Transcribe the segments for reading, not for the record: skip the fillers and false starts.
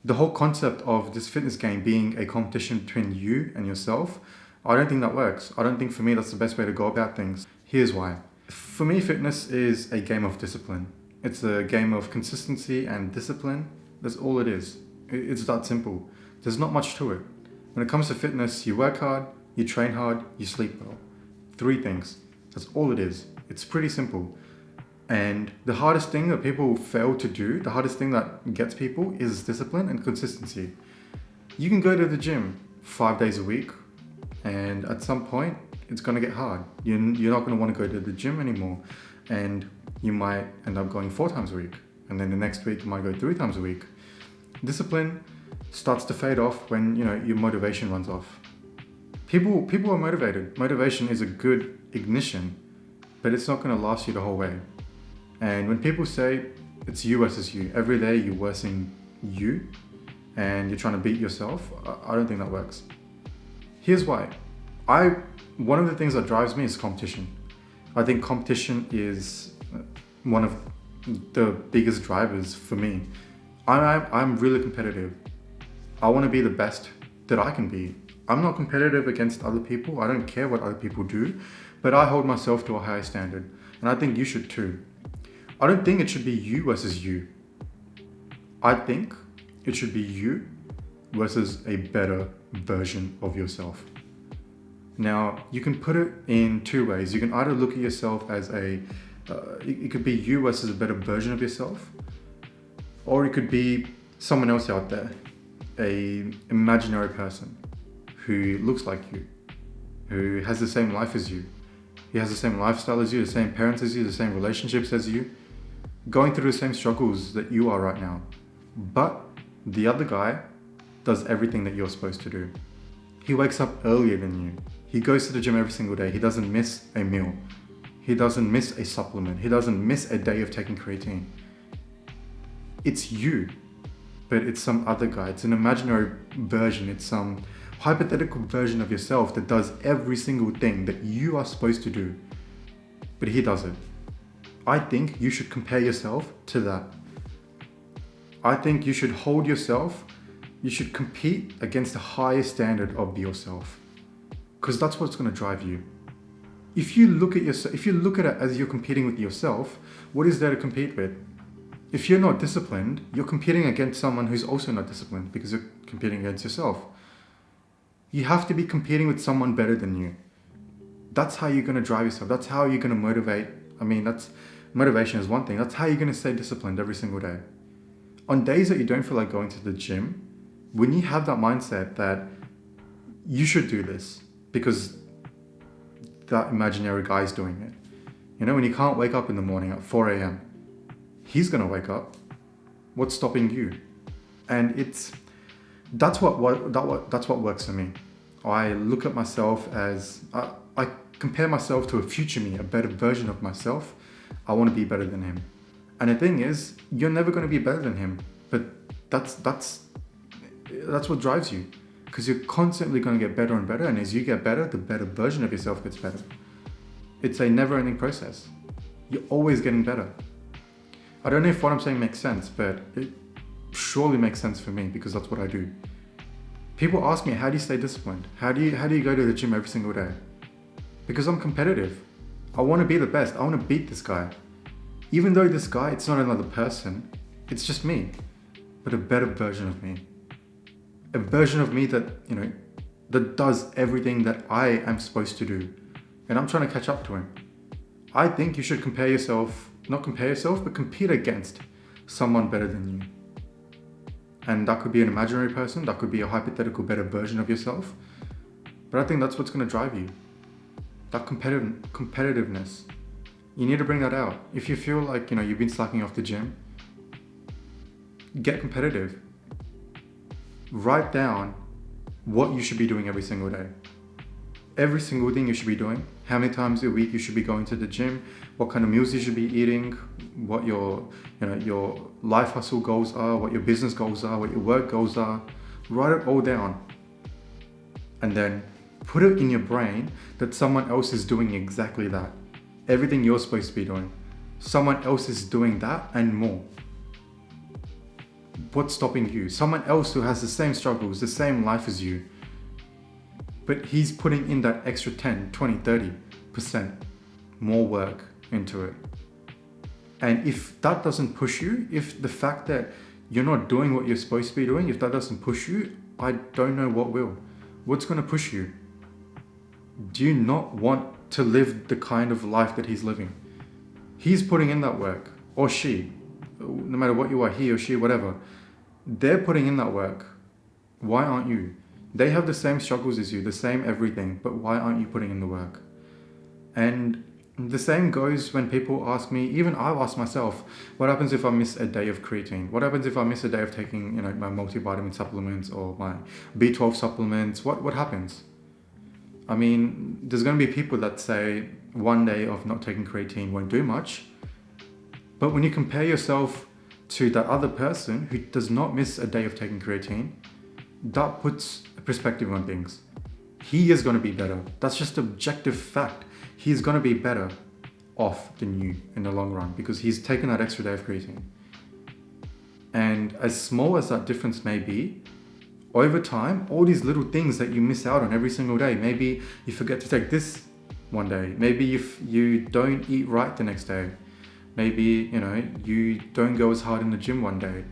The whole concept of this fitness game being a competition between you and yourself, I don't think that works. I don't think for me that's the best way to go about things. Here's why. For me, fitness is a game of discipline. It's a game of consistency and discipline. That's all it is. It's that simple. There's not much to it. When it comes to fitness, you work hard, you train hard, you sleep well. 3 things. That's all it is. It's pretty simple. And the hardest thing that people fail to do, the hardest thing that gets people is discipline and consistency. You can go to the gym 5 days a week, and at some point, it's going to get hard. You're not going to want to go to the gym anymore. And you might end up going 4 times a week. And then the next week, you might go 3 times a week. Discipline starts to fade off when, your motivation runs off. People are motivated. Motivation is a good ignition, but it's not going to last you the whole way. And when people say it's you versus you, every day you're versing you and you're trying to beat yourself, I don't think that works. Here's why. One of the things that drives me is competition. I think competition is one of the biggest drivers for me. I'm really competitive. I want to be the best that I can be. I'm not competitive against other people. I don't care what other people do, but I hold myself to a higher standard. And I think you should too. I don't think it should be you versus you. I think it should be you versus a better version of yourself. Now, you can put it in 2 ways. You can either look at yourself as it could be you versus a better version of yourself, or it could be someone else out there, a imaginary person who looks like you, who has the same life as you. He has the same lifestyle as you, the same parents as you, the same relationships as you, going through the same struggles that you are right now. But the other guy does everything that you're supposed to do. He wakes up earlier than you. He goes to the gym every single day. He doesn't miss a meal. He doesn't miss a supplement. He doesn't miss a day of taking creatine. It's you, but it's some other guy. It's an imaginary version. It's some hypothetical version of yourself that does every single thing that you are supposed to do, but he does it. I think you should compare yourself to that. I think you should hold yourself, you should compete against the highest standard of yourself, because that's what's going to drive you. If you look at it as you're competing with yourself, what is there to compete with? If you're not disciplined, you're competing against someone who's also not disciplined because you're competing against yourself. You have to be competing with someone better than you. That's how you're going to drive yourself. That's how you're going to motivate. Motivation is one thing. That's how you're going to stay disciplined every single day. On days that you don't feel like going to the gym, when you have that mindset that you should do this because that imaginary guy is doing it. When you can't wake up in the morning at 4 a.m., he's going to wake up. What's stopping you? And that's what works for me. I look at myself as I compare myself to a future me, a better version of myself. I want to be better than him. And the thing is, you're never going to be better than him. But that's what drives you, because you're constantly going to get better and better. And as you get better, the better version of yourself gets better. It's a never-ending process. You're always getting better. I don't know if what I'm saying makes sense, but it surely makes sense for me because that's what I do. People ask me, how do you stay disciplined? How do you go to the gym every single day? Because I'm competitive. I want to be the best. I want to beat this guy. Even though this guy, it's not another person, it's just me, but a better version of me. A version of me that, that does everything that I am supposed to do. And I'm trying to catch up to him. I think you should not compare yourself, but compete against someone better than you. And that could be an imaginary person, that could be a hypothetical better version of yourself. But I think that's what's going to drive you. That competitiveness. You need to bring that out. If you feel like, you've been slacking off the gym, get competitive. Write down what you should be doing every single day. Every single thing you should be doing. How many times a week you should be going to the gym, what kind of meals you should be eating, what your life hustle goals are, what your business goals are, what your work goals are. Write it all down. And then put it in your brain that someone else is doing exactly that. Everything you're supposed to be doing. Someone else is doing that and more. What's stopping you? Someone else who has the same struggles, the same life as you, but he's putting in that extra 10, 20, 30% more work into it. And if that doesn't push you, if the fact that you're not doing what you're supposed to be doing, if that doesn't push you, I don't know what will. What's going to push you? Do you not want to live the kind of life that he's living? He's putting in that work, or she, no matter what you are, he or she, whatever, they're putting in that work. Why aren't you? They have the same struggles as you, the same everything, but why aren't you putting in the work? And the same goes when people ask me, even I ask myself, what happens if I miss a day of creatine? What happens if I miss a day of taking, my multivitamin supplements or my B12 supplements? What happens? I mean, there's going to be people that say one day of not taking creatine won't do much. But when you compare yourself to that other person who does not miss a day of taking creatine, that puts a perspective on things. He is going to be better. That's just objective fact. He's going to be better off than you in the long run because he's taken that extra day of creatine. And as small as that difference may be, over time, all these little things that you miss out on every single day, maybe you forget to take this one day, maybe if you don't eat right the next day, maybe, you don't go as hard in the gym one day.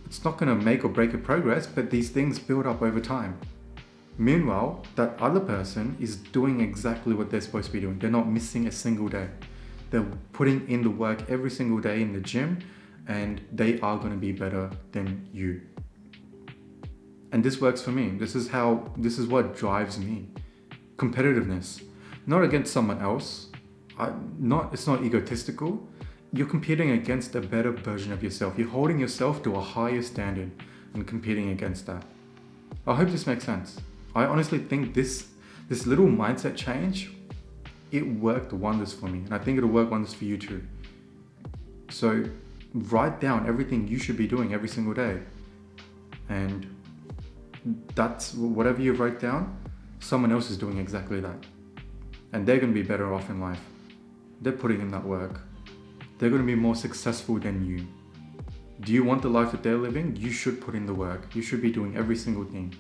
It's not going to make or break your progress, but these things build up over time. Meanwhile, that other person is doing exactly what they're supposed to be doing. They're not missing a single day. They're putting in the work every single day in the gym, and they are going to be better than you. And this works for me. This is what drives me. Competitiveness. Not against someone else. It's not egotistical. You're competing against a better version of yourself. You're holding yourself to a higher standard and competing against that. I hope this makes sense. I honestly think this little mindset change, it worked wonders for me. And I think it'll work wonders for you too. So write down everything you should be doing every single day. And that's whatever you write down, someone else is doing exactly that. And they're going to be better off in life. They're putting in that work. They're going to be more successful than you. Do you want the life that they're living? You should put in the work. You should be doing every single thing.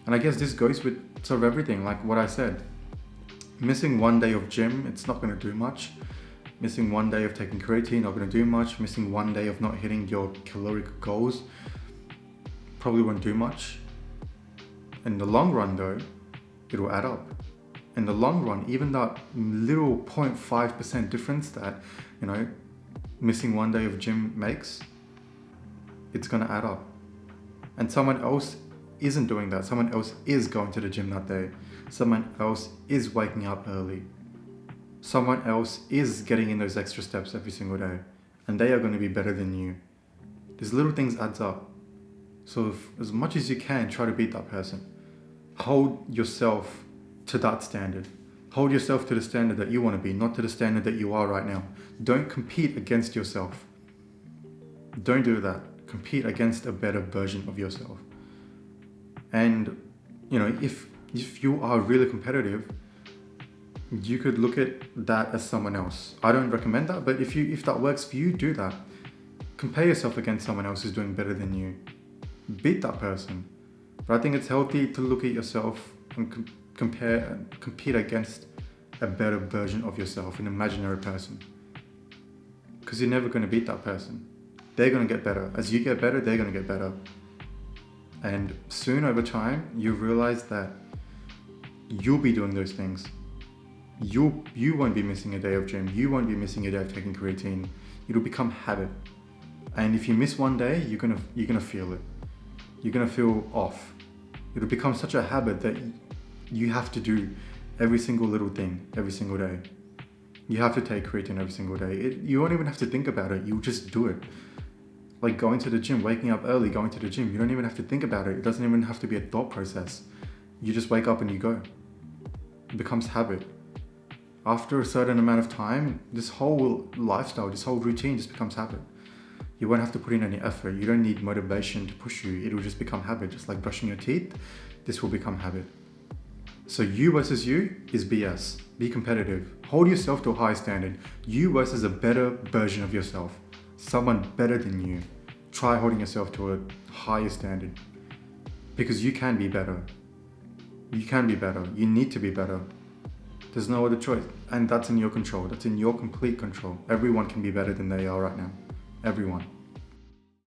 And I guess this goes with sort of everything, like what I said. Missing one day of gym, it's not going to do much. Missing one day of taking creatine, not going to do much. Missing one day of not hitting your caloric goals, probably won't do much. In the long run though, it'll add up. In the long run, even that little 0.5% difference that, missing one day of gym makes, it's going to add up. And someone else isn't doing that. Someone else is going to the gym that day. Someone else is waking up early. Someone else is getting in those extra steps every single day. And they are going to be better than you. These little things adds up. So as much as you can, try to beat that person. Hold yourself to that standard. Hold yourself to the standard that you want to be, not to the standard that you are right now. Don't compete against yourself. Don't do that. Compete against a better version of yourself. And, if you are really competitive, you could look at that as someone else. I don't recommend that, but if that works for you, do that. Compare yourself against someone else who's doing better than you. Beat that person. But I think it's healthy to look at yourself and compare and compete against a better version of yourself, an imaginary person. Because you're never going to beat that person. They're going to get better. As you get better, they're going to get better. And soon over time, you realize that you'll be doing those things. You won't be missing a day of gym. You won't be missing a day of taking creatine. It'll become habit. And if you miss one day, you're gonna feel it. You're gonna feel off. It'll become such a habit that you have to do every single little thing every single day. You have to take creatine every single day. You won't even have to think about it. You'll just do it. Like going to the gym, waking up early, going to the gym. You don't even have to think about it. It doesn't even have to be a thought process. You just wake up and you go. It becomes habit. After a certain amount of time, this whole lifestyle, this whole routine just becomes habit. You won't have to put in any effort. You don't need motivation to push you. It will just become habit. Just like brushing your teeth, this will become habit. So you versus you is BS. Be competitive. Hold yourself to a high standard. You versus a better version of yourself. Someone better than you. try holding yourself to a higher standard, because you can be better. You can be better. You need to be better. There's no other choice. And that's in your control. That's in your complete control. Everyone can be better than they are right now. Everyone.